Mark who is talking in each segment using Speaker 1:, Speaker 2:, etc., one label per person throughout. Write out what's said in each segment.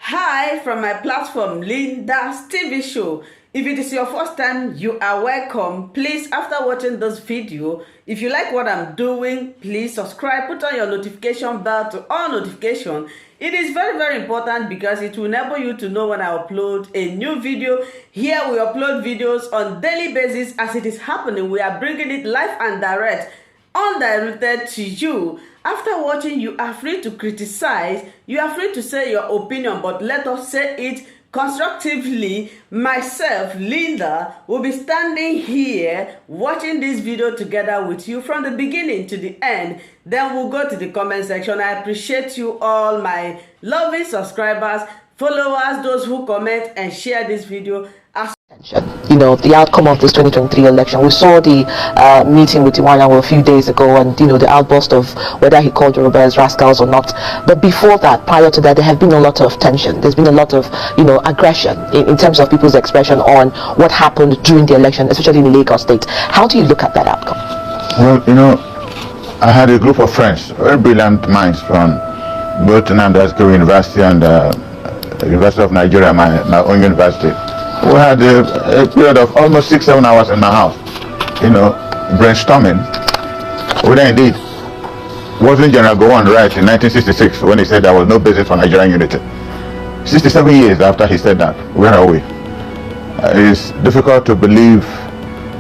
Speaker 1: Hi from my platform, LYNDA'S TV show. If it is your first time, you are welcome. Please, after watching this video, if you like what I'm doing, please subscribe, put on your notification bell to all notification. It is very, very important because it will enable you to know when I upload a new video. Here we upload videos on daily basis as it is happening. We are bringing it live and direct, undirected to you. After watching, you are free to criticize, you are free to say your opinion, but let us say it constructively. Myself, Linda, will be standing here watching this video together with you from the beginning to the end. Then we'll go to the comment section. I appreciate you all, my lovely subscribers, followers, those who comment and share this video.
Speaker 2: You know, the outcome of this 2023 election. We saw the meeting with Iwanya a few days ago, and you know, the outburst of whether he called Yorubas rascals or not. But before that, prior to that, there have been a lot of tension. There's been a lot of, you know, aggression in terms of people's expression on what happened during the election, especially in Lagos State. How do you look at that outcome?
Speaker 3: Well, you know, I had a group of friends, very brilliant minds from both LYNDA'S University and University of Nigeria, my own university. We had a period of almost 6-7 hours in my house, you know, brainstorming. Whether indeed wasn't General Gowon right in 1966 when he said there was no basis for Nigerian unity? 67 years after he said that, where are we? It's difficult to believe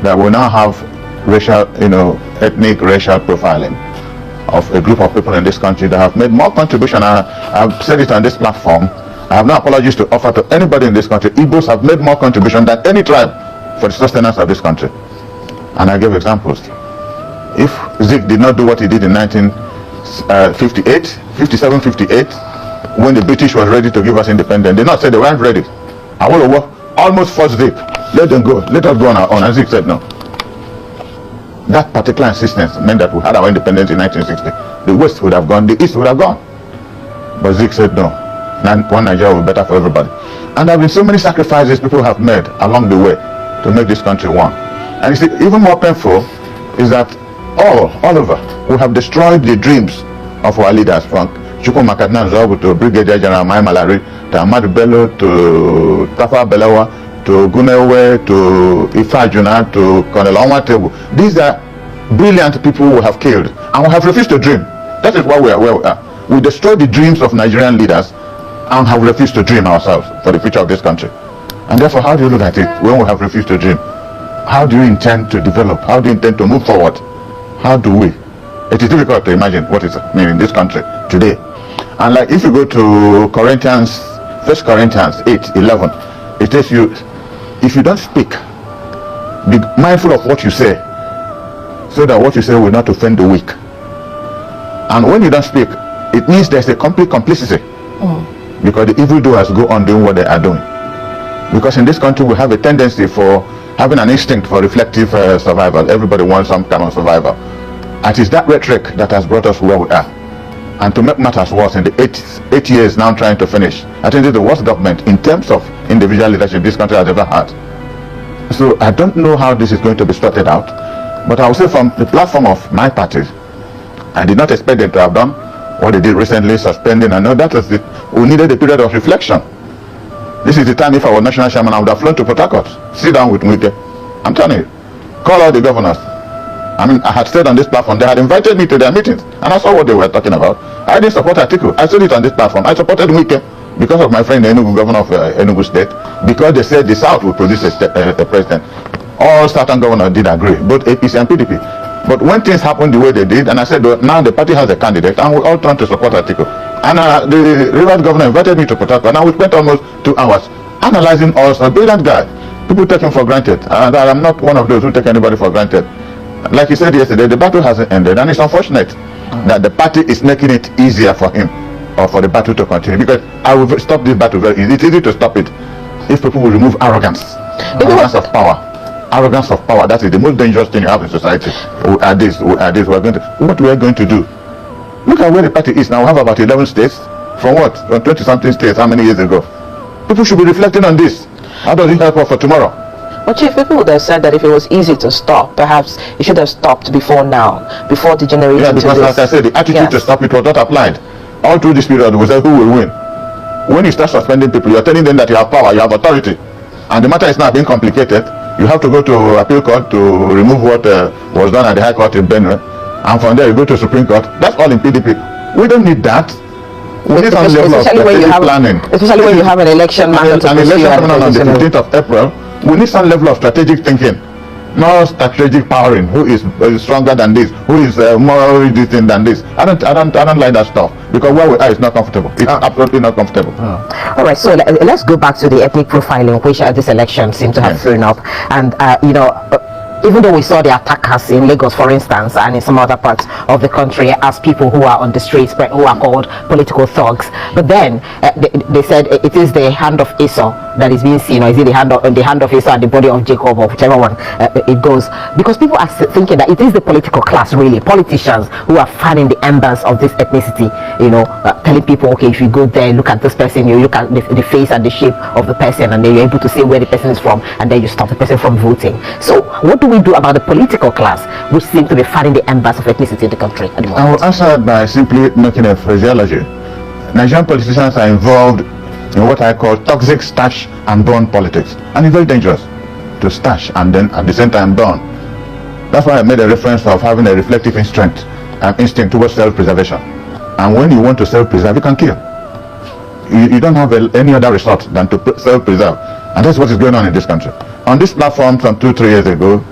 Speaker 3: that we now have racial, you know, ethnic racial profiling of a group of people in this country that have made more contribution. I've said it on this platform. I have no apologies to offer to anybody in this country. Igbos have made more contribution than any tribe for the sustenance of this country. And I give examples. If Zik did not do what he did in 1958, 57, 58, when the British was ready to give us independence, they not said they weren't ready. I want to work, almost forced Zik. Let them go. Let us go on our own. And Zik said no. That particular insistence meant that we had our independence in 1960. The West would have gone, the East would have gone. But Zik said no. One Nigeria will be better for everybody. And there have been so many sacrifices people have made along the way to make this country one. And you see, even more painful is that all over, we have destroyed the dreams of our leaders, from Chukwu Makadna Nzogu to Brigadier General Mai Malari, to Ahmadu Bello, to Tafawa Balewa, to Gunewe, to Ifajuna, to Colonel Onwatebu. These are brilliant people we have killed, and we have refused to dream. That is why we are where we are. We destroyed the dreams of Nigerian leaders and have refused to dream ourselves for the future of this country. And therefore, how do you look at it when we have refused to dream? How do you intend to develop? How do you intend to move forward? How do we? It is difficult to imagine what is happening in this country today. And like if you go to Corinthians, 1 Corinthians 8:11, it tells you, if you don't speak, be mindful of what you say, so that what you say will not offend the weak. And when you don't speak, it means there's a complete complicity. Because the evildoers go on doing what they are doing. Because in this country we have a tendency for having an instinct for reflective survival. Everybody wants some kind of survival. And it's that rhetoric that has brought us where we are. And to make matters worse, in the eight years now trying to finish, I think it's the worst government in terms of individual leadership this country has ever had. So I don't know how this is going to be sorted out. But I will say from the platform of my party, I did not expect them to have done what they did recently, suspending. I know that was it. We needed a period of reflection. This is the time, if I were national chairman, I would have flown to Port Harcourt, sit down with Mwike. I'm telling you, call all the governors. I mean, I had stayed on this platform. They had invited me to their meetings, and I saw what they were talking about. I didn't support Atiku. I said it on this platform. I supported Mwike because of my friend, the Enugu governor of Enugu State, because they said the South would produce a president. All Southern governors did agree, both APC and PDP. But when things happened the way they did, and I said, well, now the party has a candidate, and we all turned to support Atiku. And the Rivers governor invited me to Port Harcourt, and we spent almost 2 hours analyzing us. A brilliant guy. People take him for granted, and I'm not one of those who take anybody for granted. Like he said yesterday, the battle hasn't ended, and it's unfortunate that the party is making it easier for him, or for the battle to continue. Because I will stop this battle very easy. It's easy to stop it if people will remove arrogance, arrogance of power. Arrogance of power, that is the most dangerous thing you have in society. We are this, we are this, we are going to, what we are going to do. Look at where the party is now. We have about 11 states. From what? From 20-something states, how many years ago? People should be reflecting on this. How does it help us for tomorrow?
Speaker 2: But Chief, people would have said that if it was easy to stop, perhaps it should have stopped before now, before degenerating
Speaker 3: because
Speaker 2: to this.
Speaker 3: As I said, the attitude to stop it was not applied. All through this period, we said who will win. When you start suspending people, you're telling them that you have power, you have authority, and the matter is now being complicated. You have to go to appeal court to remove what was done at the High Court in Benue, and from there you go to Supreme Court. That's all in PDP. We don't need that. We need some level of strategic planning.
Speaker 2: Especially when you have an election.
Speaker 3: An election coming on the 15th of April. We need some level of strategic thinking. No strategic powering. Who is stronger than this? Who is more distant than this? I don't like that stuff, because where we are is not comfortable. It's absolutely not comfortable.
Speaker 2: All right, so let's go back to the ethnic profiling, which this election seemed to have thrown up, and even though we saw the attackers in Lagos, for instance, and in some other parts of the country as people who are on the streets, who are called political thugs, but then they said it is the hand of Esau that is being seen, or is it the hand of Esau and the body of Jacob, or whichever one it goes? Because people are thinking that it is the political class, really, politicians, who are fanning the embers of this ethnicity, telling people, okay, if you go there, look at this person, you look at the face and the shape of the person, and then you're able to say where the person is from, and then you stop the person from voting. So what do we do about the political class, which seem to be fanning the embers of ethnicity in the country at the moment?
Speaker 3: I will answer by simply making a phraseology. Nigerian politicians are involved in what I call toxic stash and burn politics, and it's very dangerous to stash and then at the same time burn. That's why I made a reference of having a reflective instinct towards self-preservation. And when you want to self-preserve, you can kill. You don't have any other resort than to self-preserve, and that's what is going on in this country. On this platform some 2-3 years ago,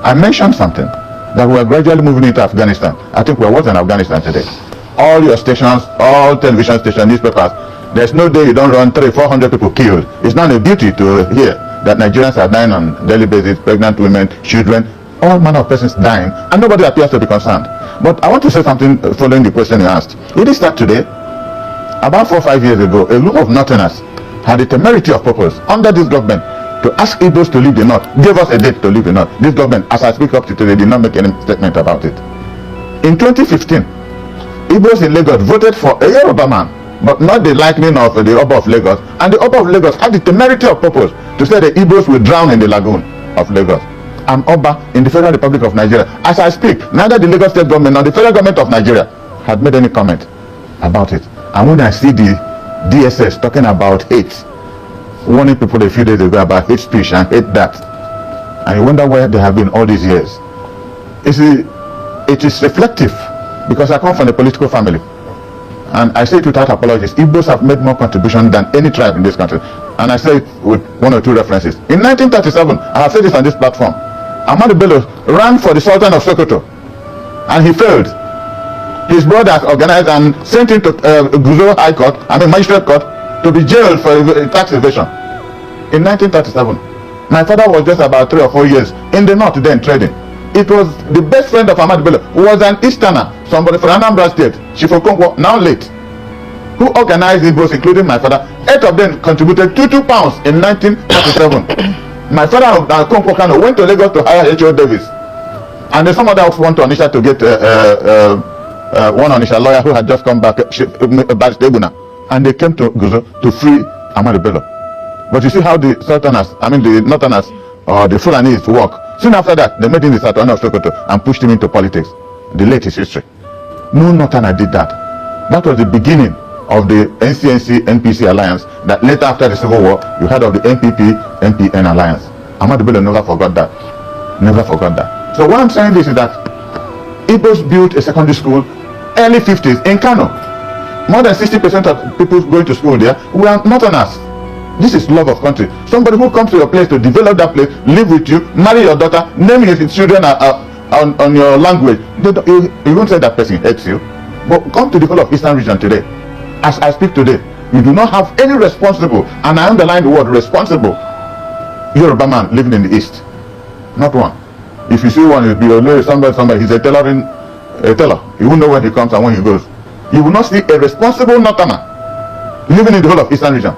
Speaker 3: I mentioned something, that we are gradually moving into Afghanistan. I think we are worse than Afghanistan today. All your stations, all television stations, newspapers, there's no day you don't run 300-400 people killed. It's not a duty to hear that Nigerians are dying on a daily basis, pregnant women, children, all manner of persons dying, and nobody appears to be concerned. But I want to say something following the question you asked. It is that today, about 4 or 5 years ago, a group of Northerners had the temerity of purpose under this government to ask Igbos to leave the North, gave us a date to leave the North. This government, as I speak up to today, did not make any statement about it. In 2015, Igbos in Lagos voted for a Yoruba man, but not the liking of the Oba of Lagos, and the Oba of Lagos had the temerity of purpose to say the Igbos will drown in the lagoon of Lagos. I'm Oba in the Federal Republic of Nigeria. As I speak, neither the Lagos State government nor the Federal Government of Nigeria had made any comment about it. And when I see the DSS talking about hate, warning people a few days ago about hate speech and hate that, and you wonder where they have been all these years. It is reflective, because I come from a political family, and I say it without apologies. Igbos have made more contribution than any tribe in this country, and I say it with 1 or 2 references. In 1937, I have said this on this platform, Ahmadu Bello ran for the Sultan of Sokoto, and he failed. His brothers organized and sent him to Guzo High Court, Magistrate Court, to be jailed for tax evasion. In 1937, my father was just about 3 or 4 years in the North then trading. It was the best friend of Ahmadu Bello, who was an Easterner, somebody from Anambra State, Chifokonkwo, now late, who organized Igbos, including my father. 8 of them contributed £2 in 1937. My father of Konkwo Kano went to Lagos to hire H.O. Davis, and then some others went to Onisha to get one Onisha lawyer who had just come back, and they came to Guzo to free Ahmadu Bello. But you see how the the Northerners or the Fulanis work. Soon after that, they made him the Sultan of Sokoto and pushed him into politics. The latest history. No Northerner did that. That was the beginning of the NCNC-NPC alliance that later, after the Civil War, you heard of the NPP-NPN alliance. Ahmadu Bello never forgot that. Never forgot that. So what I'm saying is that Igbos built a secondary school early 50s in Kano. More than 60% of people going to school there were Northerners. This is love of country. Somebody who comes to your place to develop that place, live with you, marry your daughter, name his children on your language. You won't say that person hates you. But come to the whole of Eastern region today. As I speak today, you do not have any responsible, and I underline the word responsible, Yoruba man living in the East. Not one. If you see one, you'll be somebody, he's a teller. You won't know when he comes and when he goes. You will not see a responsible Northerner living in the whole of Eastern region.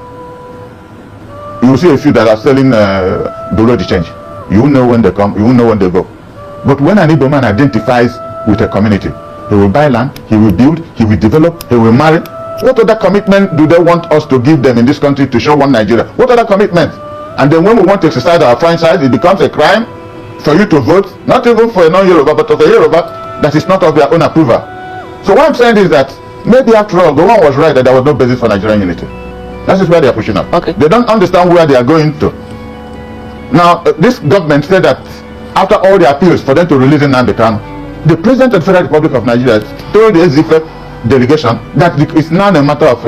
Speaker 3: You will see a few that are selling below the change. You will know when they come, you will know when they go. But when an Igbo man identifies with a community, he will buy land, he will build, he will develop, he will marry. What other commitment do they want us to give them in this country to show one Nigeria? What other commitment? And then when we want to exercise our franchise, it becomes a crime for you to vote, not even for a non-Yoruba, but of a Yoruba that is not of their own approval. So what I'm saying is that maybe after all, the one was right that there was no basis for Nigerian unity. That is where they are pushing up.
Speaker 2: Okay.
Speaker 3: They don't understand where they are going to. Now, this government said that after all the appeals for them to release Nnamdi Kanu, the President of the Federal Republic of Nigeria told the SZF delegation that it's now a matter of,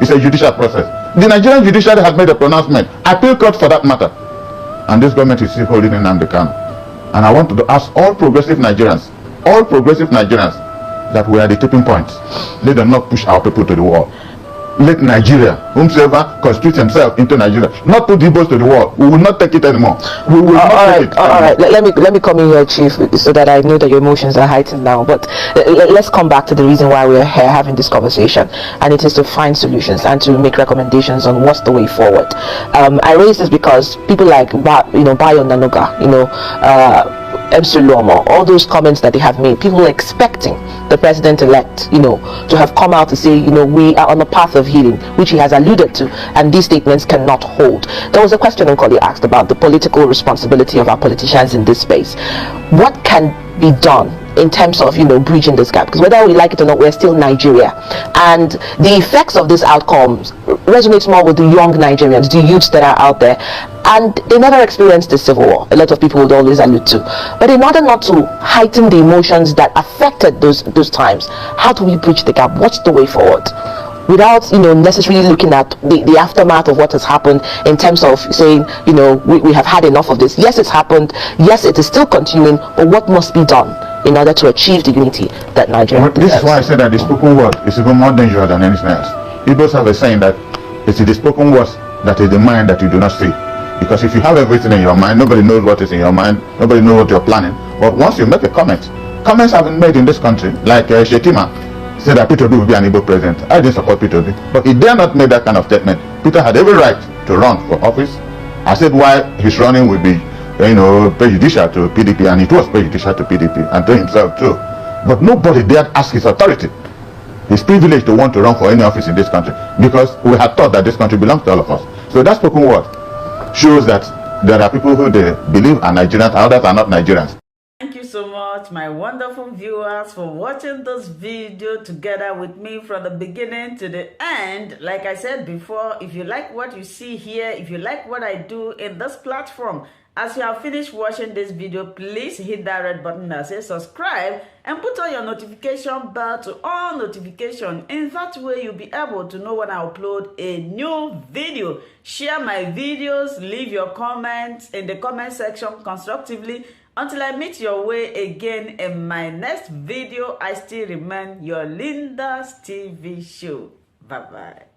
Speaker 3: it's a judicial process. The Nigerian judiciary has made a pronouncement, appeal court for that matter. And this government is still holding Nnamdi Kanu. And I want to ask all progressive Nigerians, that we are the tipping point. Let them not push our people to the wall. Let Nigeria, whomsoever constitutes himself into Nigeria, not put the Igbos to the wall. We will not take it anymore. We will not take it.
Speaker 2: All right. Let me come in here, Chief, so that I know that your emotions are heightened now. But let's come back to the reason why we're here having this conversation, and it is to find solutions and to make recommendations on what's the way forward. I raise this because people like Bayo Nanuga, Lomo, all those comments that they have made, people are expecting the president-elect, to have come out to say, we are on the path of healing, which he has alluded to, and these statements cannot hold. There was a question Nkoli asked about the political responsibility of our politicians in this space. What can be done in terms of bridging this gap? Because whether we like it or not, we're still Nigeria, and the effects of this outcomes resonates more with the young Nigerians, the youths that are out there, and they never experienced the civil war. A lot of people would always allude to. But in order not to heighten the emotions that affected those times, how do we bridge the gap? What's the way forward? Without necessarily looking at the aftermath of what has happened, in terms of saying we have had enough of this. Yes, it's happened. Yes, it is still continuing. But what must be done in order to achieve the unity that Nigeria deserves?
Speaker 3: This is why I said that the spoken word is even more dangerous than anything else. Igbos have a saying that it's the spoken words that is the mind that you do not see. Because if you have everything in your mind, nobody knows what is in your mind, nobody knows what you're planning. But once you make a comment, comments have been made in this country, like Shetima said that Peter Obi will be an Igbo president. I didn't support Peter Obi, but he dare not make that kind of statement. Peter had every right to run for office. I said why his running would be, prejudicial to PDP, and it was prejudicial to PDP and to himself too. But nobody dared ask his authority, his privilege to want to run for any office in this country, because we had thought that this country belongs to all of us. So that spoken word shows that there are people who they believe are Nigerians, others are not Nigerians.
Speaker 1: Thank you so much, my wonderful viewers, for watching this video together with me from the beginning to the end. Like I said before, if you like what you see here, if you like what I do in this platform, as you have finished watching this video, please hit that red button that says subscribe and put on your notification bell to all notification. In that way, you'll be able to know when I upload a new video. Share my videos, leave your comments in the comment section constructively. Until I meet your way again in my next video, I still remain your LYNDA'S TV show. Bye-bye.